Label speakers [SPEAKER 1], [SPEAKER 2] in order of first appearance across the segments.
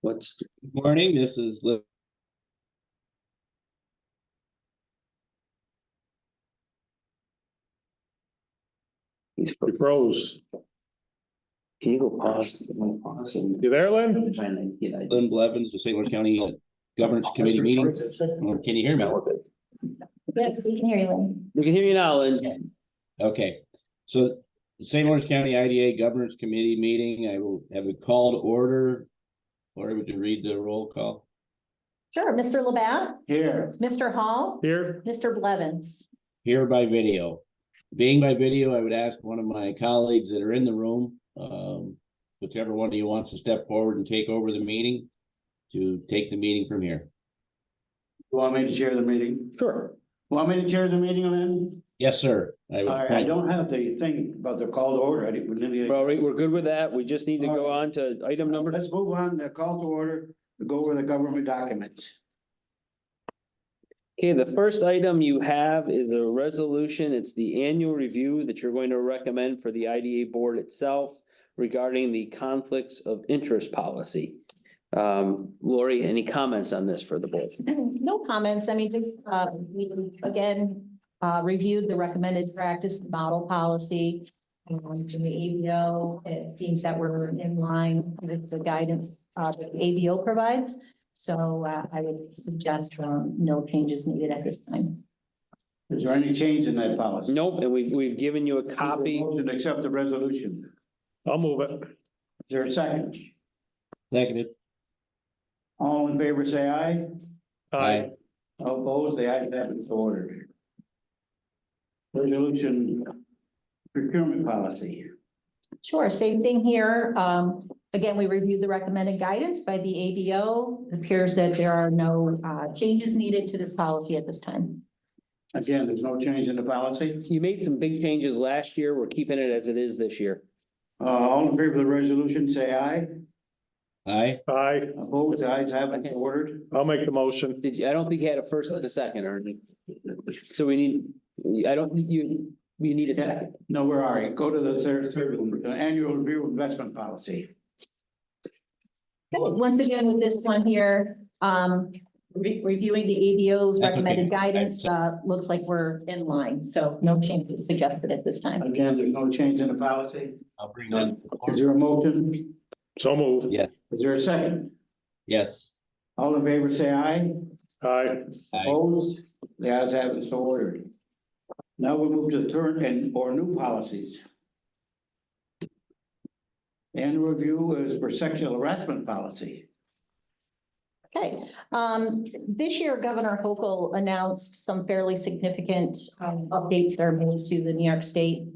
[SPEAKER 1] What's,
[SPEAKER 2] Morning, this is
[SPEAKER 1] he's,
[SPEAKER 3] Rose,
[SPEAKER 1] can you go pause? And
[SPEAKER 3] you there, Lynn?
[SPEAKER 1] trying to get idea.
[SPEAKER 2] Lynn Blevins, the St. Louis County Governance Committee meeting. Can you hear me?
[SPEAKER 4] Yes, we can hear you, Lynn.
[SPEAKER 1] We can hear you now, Lynn.
[SPEAKER 2] Okay, so the St. Lawrence County IDA Governance Committee meeting, I will have a call to order. Or would you read the roll call?
[SPEAKER 4] Sure, Mr. Labatt,
[SPEAKER 3] Here.
[SPEAKER 4] Mr. Hall,
[SPEAKER 3] Here,
[SPEAKER 4] Mr. Blevins.
[SPEAKER 2] Here by video. Being by video, I would ask one of my colleagues that are in the room, whichever one of you wants to step forward and take over the meeting, to take the meeting from here.
[SPEAKER 5] Want me to chair the meeting?
[SPEAKER 2] Sure.
[SPEAKER 5] Want me to chair the meeting, Lynn?
[SPEAKER 2] Yes, sir.
[SPEAKER 5] All right, I don't have the thing about the call to order. I didn't.
[SPEAKER 1] All right, we're good with that. We just need to go on to item number.
[SPEAKER 5] Let's move on, the call to order, to go over the government documents.
[SPEAKER 1] Okay, the first item you have is a resolution. It's the annual review that you're going to recommend for the IDA board itself regarding the conflicts of interest policy. Lori, any comments on this for the board?
[SPEAKER 4] No comments. I mean, just, we again, reviewed the recommended practice model policy. In the ABO, it seems that we're in line with the guidance, that the ABO provides. So, I would suggest, no changes needed at this time.
[SPEAKER 5] Is there any change in that policy?
[SPEAKER 1] Nope, and we've given you a copy.
[SPEAKER 5] Motion to accept the resolution.
[SPEAKER 3] I'll move it.
[SPEAKER 5] Is there a second?
[SPEAKER 2] Seconded.
[SPEAKER 5] All in favor, say aye.
[SPEAKER 3] Aye.
[SPEAKER 5] All opposed, the ayes have it, so ordered. Resolution procurement policy.
[SPEAKER 4] Sure, same thing here. Again, we reviewed the recommended guidance by the ABO. It appears that there are no, changes needed to this policy at this time.
[SPEAKER 5] Again, there's no change in the policy.
[SPEAKER 1] You made some big changes last year. We're keeping it as it is this year.
[SPEAKER 5] All in favor of the resolution, say aye.
[SPEAKER 2] Aye.
[SPEAKER 3] Aye.
[SPEAKER 5] Opposed, the ayes have it, so ordered.
[SPEAKER 3] I'll make the motion.
[SPEAKER 1] Did you, I don't think you had a first and a second, Ernie. So we need, I don't, you need a
[SPEAKER 5] Yeah,
[SPEAKER 1] second.
[SPEAKER 5] no, where are you? Go to the third one, the annual review of investment policy.
[SPEAKER 4] Okay, once again, with this one here, reviewing the ABO's
[SPEAKER 2] That's okay.
[SPEAKER 4] recommended guidance, looks like we're in line, so no changes suggested at this time.
[SPEAKER 5] Again, there's no change in the policy.
[SPEAKER 2] I'll bring on.
[SPEAKER 5] Is there a motion?
[SPEAKER 3] So move.
[SPEAKER 2] Yeah.
[SPEAKER 5] Is there a second?
[SPEAKER 2] Yes.
[SPEAKER 5] All in favor, say aye.
[SPEAKER 3] Aye.
[SPEAKER 2] Aye.
[SPEAKER 5] Opposed? The ayes have it, so ordered. Now we move to the current or new policies. Annual review is for sexual harassment policy.
[SPEAKER 4] Okay, this year Governor Hochul announced some fairly significant updates that are made to the New York State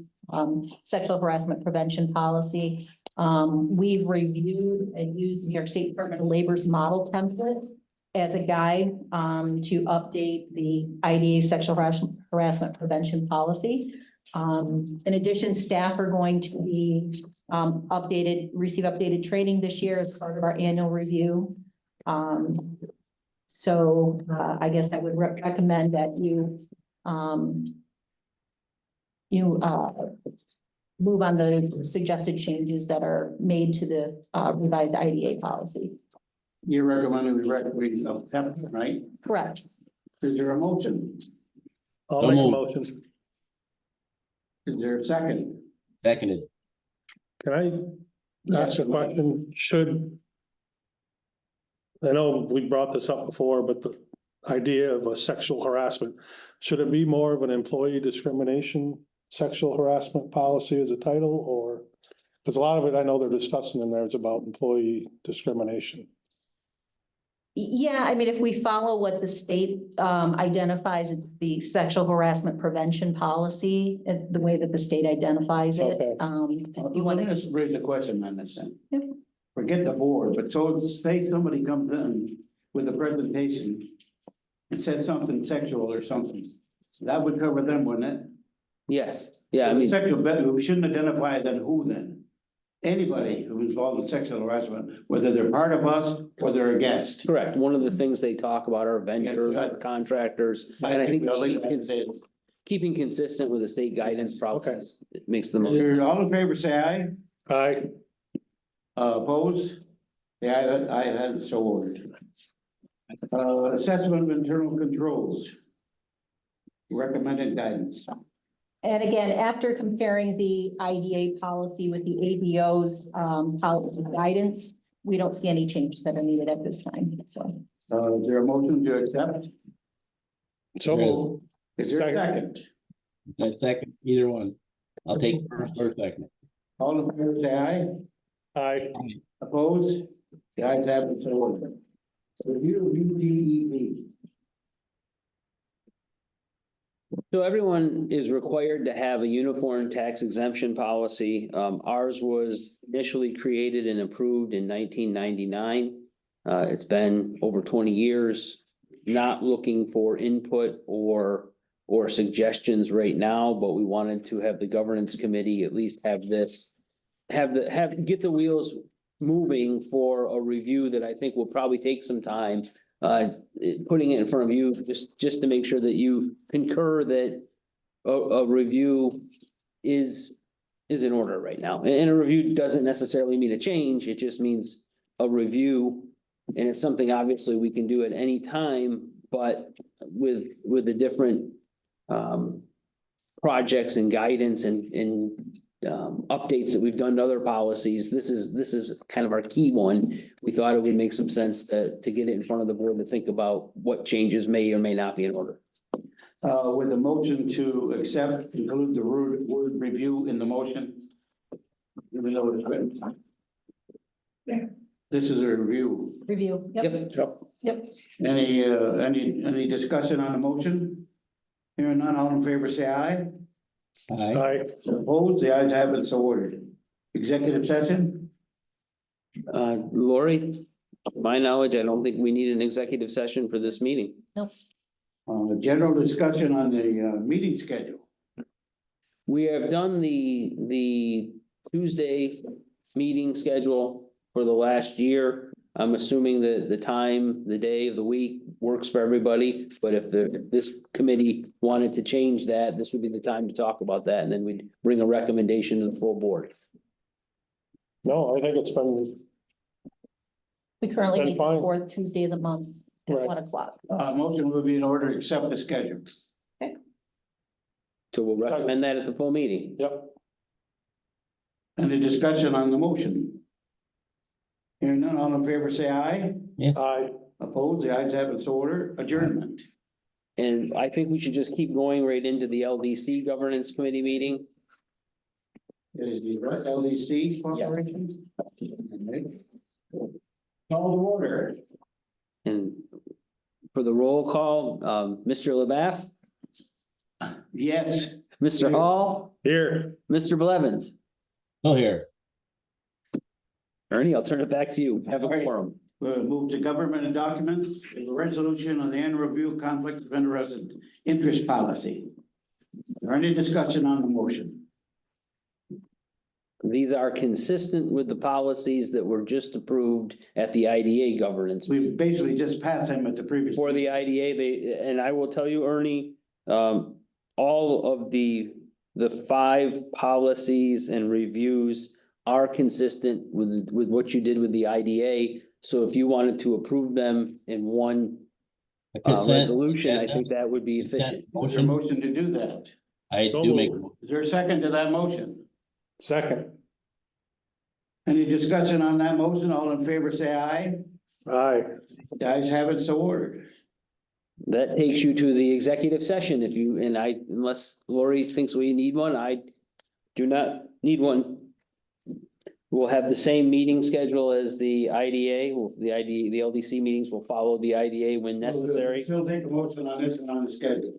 [SPEAKER 4] sexual harassment prevention policy. We've reviewed and used New York State Department of Labor's model template as a guide to update the IDA sexual harassment prevention policy. In addition, staff are going to be receive updated training this year as part of our annual review. So I guess I would recommend that you move on the suggested changes that are made to the revised IDA policy.
[SPEAKER 5] You're recommending we accept, right?
[SPEAKER 4] Correct.
[SPEAKER 5] Is there a motion?
[SPEAKER 3] I'll
[SPEAKER 2] So
[SPEAKER 3] make the
[SPEAKER 2] moved.
[SPEAKER 3] motion.
[SPEAKER 5] Is there a second?
[SPEAKER 2] Seconded.
[SPEAKER 3] Can I ask a question? I know we brought this up before, but the idea of a sexual harassment, should it be more of an employee discrimination sexual harassment policy as a title, or? Because a lot of it, I know they're discussing in there is about employee discrimination.
[SPEAKER 4] Yeah, I mean, if we follow what the state identifies, it's the sexual harassment prevention policy, the way that the state identifies it.
[SPEAKER 3] Okay.
[SPEAKER 4] If you want
[SPEAKER 5] Let
[SPEAKER 4] to,
[SPEAKER 5] me just raise a question on this then.
[SPEAKER 4] Yep.
[SPEAKER 5] Forget the board, but so say somebody comes in with a presentation and says something sexual or something, that would cover them, wouldn't it?
[SPEAKER 1] Yes, yeah, I mean,
[SPEAKER 5] Sexual, we shouldn't identify then who then? Anybody who's involved in sexual harassment, whether they're part of us or they're a guest.
[SPEAKER 1] correct. One of the things they talk about are vendors,
[SPEAKER 5] Yeah,
[SPEAKER 1] or contractors, and I think keeping consistent with the state guidance probably makes the most.
[SPEAKER 5] All in favor, say aye.
[SPEAKER 3] Aye.
[SPEAKER 5] Opposed? Yeah, I had it so ordered. Assessment of internal controls. Recommended guidance.
[SPEAKER 4] And again, after comparing the IDA policy with the ABO's policy guidance, we don't see any changes that are needed at this time, so.
[SPEAKER 5] Is there a motion to accept?
[SPEAKER 3] So
[SPEAKER 2] There is.
[SPEAKER 3] moved.
[SPEAKER 5] Is there a second?
[SPEAKER 2] That second, either one. I'll take first or second.
[SPEAKER 5] All in favor, say aye.
[SPEAKER 3] Aye.
[SPEAKER 5] Opposed? The ayes have it, so ordered. Review UDEV.
[SPEAKER 1] So everyone is required to have a uniform tax exemption policy. Ours was initially created and approved in 1999. It's been over 20 years, not looking for input or suggestions right now, but we wanted to have the governance committee at least have this, get the wheels moving for a review that I think will probably take some time. Putting it in front of you, just to make sure that you concur that a review is in order right now. And a review doesn't necessarily mean a change, it just means a review. And it's something obviously we can do at any time, but with the different projects and guidance and updates that we've done to other policies, this is kind of our key one. We thought it would make some sense to get it in front of the board to think about what changes may or may not be in order.
[SPEAKER 5] With the motion to accept, include the word review in the motion. Even though it's written. This is a review.
[SPEAKER 4] Review, yep, yep.
[SPEAKER 5] Any discussion on the motion? Hearing none, all in favor, say aye.
[SPEAKER 2] Aye.
[SPEAKER 3] Aye.
[SPEAKER 5] Opposed, the ayes have it, so ordered. Executive session?
[SPEAKER 1] Lori, to my knowledge, I don't think we need an executive session for this meeting.
[SPEAKER 5] General discussion on the meeting schedule.
[SPEAKER 1] We have done the Tuesday meeting schedule for the last year. I'm assuming that the time, the day of the week works for everybody, but if this committee wanted to change that, this would be the time to talk about that, and then we'd bring a recommendation to the full board.
[SPEAKER 3] No, I think it's been,
[SPEAKER 4] We currently
[SPEAKER 3] Then
[SPEAKER 4] meet the
[SPEAKER 3] fine.
[SPEAKER 4] fourth Tuesday of the month at
[SPEAKER 3] Right.
[SPEAKER 4] 1:00.
[SPEAKER 5] Motion will be in order to accept the schedule.
[SPEAKER 1] So we'll recommend that at the full meeting.
[SPEAKER 3] yep,
[SPEAKER 5] Any discussion on the motion? Hearing none, all in favor, say aye.
[SPEAKER 3] aye.
[SPEAKER 5] Opposed, the ayes have it, so ordered. Adjournment.
[SPEAKER 1] And I think we should just keep going right into the LDC governance committee meeting.
[SPEAKER 5] It is the LDC Corporation. Call to order.
[SPEAKER 1] And for the roll call, Mr. LaBeouf,
[SPEAKER 5] Yes.
[SPEAKER 1] Mr. Hall,
[SPEAKER 3] Here,
[SPEAKER 1] Mr. Blevins.
[SPEAKER 2] Oh, here.
[SPEAKER 1] Ernie, I'll turn it back to you. Have a
[SPEAKER 5] All right.
[SPEAKER 1] quorum.
[SPEAKER 5] We'll move to government and documents, a resolution on the annual review conflict of interest and interest policy. Is there any discussion on the motion?
[SPEAKER 1] These are consistent with the policies that were just approved at the IDA governance.
[SPEAKER 5] We basically just passed them at the previous.
[SPEAKER 1] For the IDA, and I will tell you, Ernie, all of the 5 policies and reviews are consistent with what you did with the IDA. So if you wanted to approve them in one
[SPEAKER 2] A consent
[SPEAKER 1] resolution, I
[SPEAKER 2] agenda.
[SPEAKER 1] think that would be
[SPEAKER 2] Consent
[SPEAKER 1] efficient.
[SPEAKER 5] Is there a
[SPEAKER 2] Motion,
[SPEAKER 5] motion to do that?
[SPEAKER 2] I
[SPEAKER 3] So
[SPEAKER 2] do make,
[SPEAKER 3] moved.
[SPEAKER 5] Is there a second to that motion?
[SPEAKER 3] second,
[SPEAKER 5] Any discussion on that motion? All in favor, say aye.
[SPEAKER 3] aye.
[SPEAKER 5] The ayes have it, so ordered.
[SPEAKER 1] That takes you to the executive session if you, and I, unless Lori thinks we need one, I do not need one. We'll have the same meeting schedule as the IDA, the LDC meetings will follow the IDA when necessary.
[SPEAKER 5] Still take a motion on this and on the schedule.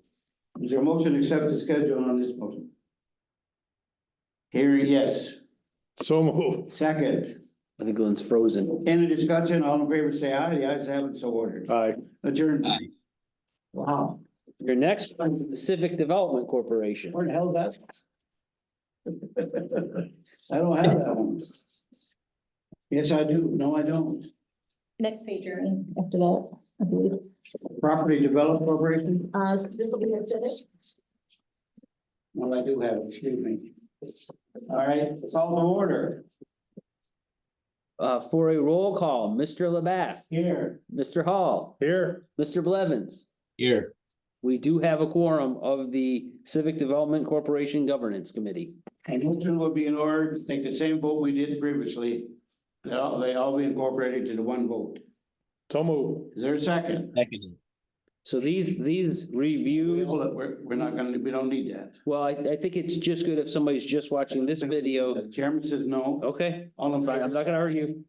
[SPEAKER 5] Is there a motion to accept the schedule on this motion? Hearing yes.
[SPEAKER 3] So moved,
[SPEAKER 5] Second.
[SPEAKER 1] I think Glenn's frozen.
[SPEAKER 5] Any discussion? All in favor, say aye. The ayes have it, so ordered.
[SPEAKER 3] aye.
[SPEAKER 5] Adjourned.
[SPEAKER 2] Aye.
[SPEAKER 5] Wow.
[SPEAKER 1] Your next one is the Civic Development Corporation.
[SPEAKER 5] Where the hell is that? I don't have that one. Yes, I do. No, I don't.
[SPEAKER 4] Next page, Ernie, after that, I believe.
[SPEAKER 5] Property Development Corporation?
[SPEAKER 4] So this will be considered.
[SPEAKER 5] No, I do have it. Excuse me. All right, call to order.
[SPEAKER 1] For a roll call, Mr. Labatt,
[SPEAKER 5] Here,
[SPEAKER 1] Mr. Hall,
[SPEAKER 3] Here,
[SPEAKER 1] Mr. Blevins.
[SPEAKER 2] Here,
[SPEAKER 1] We do have a quorum of the Civic Development Corporation Governance Committee.
[SPEAKER 5] a motion would be in order to take the same vote we did previously. They all be incorporated to the one vote.
[SPEAKER 3] so move.
[SPEAKER 5] Is there a second?
[SPEAKER 2] seconded.
[SPEAKER 1] So these reviews,
[SPEAKER 5] We're not gonna, we don't need that.
[SPEAKER 1] well, I think it's just good if somebody's just watching this video.
[SPEAKER 5] The chairman says no.
[SPEAKER 1] Okay,
[SPEAKER 5] All in
[SPEAKER 1] fine,
[SPEAKER 5] favor?
[SPEAKER 1] I'm not gonna argue.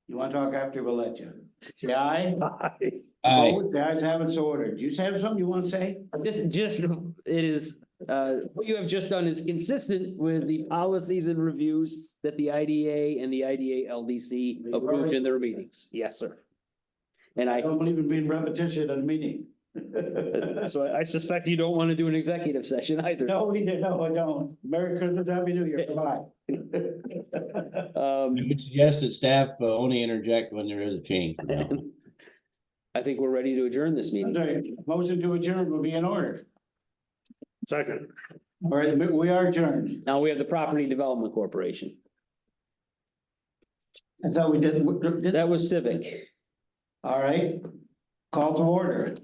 [SPEAKER 5] You wanna talk after, we'll let you. Say aye.
[SPEAKER 2] Aye.
[SPEAKER 5] Opposed? The ayes have it, so ordered. Do you have something you wanna say?
[SPEAKER 1] Just, it is, what you have just done is consistent with the policies and reviews that the IDA and the IDA LDC approved in their meetings. Yes, sir. And
[SPEAKER 5] I
[SPEAKER 1] I,
[SPEAKER 5] don't believe in being repetitious at a meeting.
[SPEAKER 1] so I suspect you don't want to do an executive session either.
[SPEAKER 5] No, we did, no, I don't. Merry Christmas, Happy New Year, goodbye.
[SPEAKER 2] I would suggest that staff only interject when there is a change for now.
[SPEAKER 1] I think we're ready to adjourn this meeting.
[SPEAKER 5] Motion to adjourn will be in order.
[SPEAKER 3] Second.
[SPEAKER 5] All right, we are adjourned.
[SPEAKER 1] Now we have the Property Development Corporation.
[SPEAKER 5] That's how we did.
[SPEAKER 1] That was Civic.
[SPEAKER 5] All right, call to order.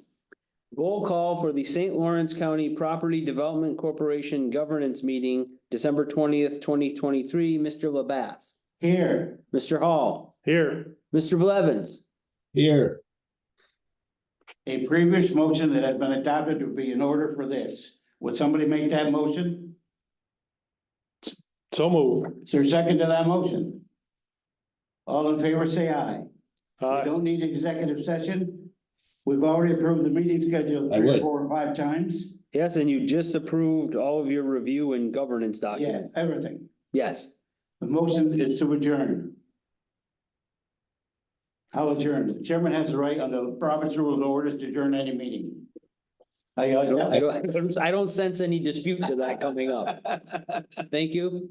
[SPEAKER 1] Roll call for the St. Lawrence County Property Development Corporation Governance Meeting, December 20th, 2023. Mr. Labatt,
[SPEAKER 5] Here,
[SPEAKER 1] Mr. Hall,
[SPEAKER 3] Here,
[SPEAKER 1] Mr. Blevins.
[SPEAKER 2] Here,
[SPEAKER 5] a previous motion that has been adopted would be in order for this. Would somebody make that motion?
[SPEAKER 3] so move.
[SPEAKER 5] Is there a second to that motion? All in favor, say aye. We
[SPEAKER 3] Aye.
[SPEAKER 5] don't need executive session. We've already approved the meeting schedule
[SPEAKER 2] I
[SPEAKER 5] 3 or
[SPEAKER 2] would.
[SPEAKER 5] 4 or 5 times.
[SPEAKER 1] Yes, and you just approved all of your review and governance
[SPEAKER 5] Yeah,
[SPEAKER 1] documents.
[SPEAKER 5] everything.
[SPEAKER 1] Yes.
[SPEAKER 5] The motion is to adjourn. I'll adjourn. The chairman has the right under the Robert's rules and orders to adjourn any meeting.
[SPEAKER 1] I don't sense any dispute to that coming up. Thank you.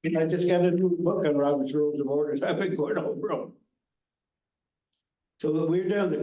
[SPEAKER 5] I just got a new book on Robert's rules of orders. I've been going over them. So we're down the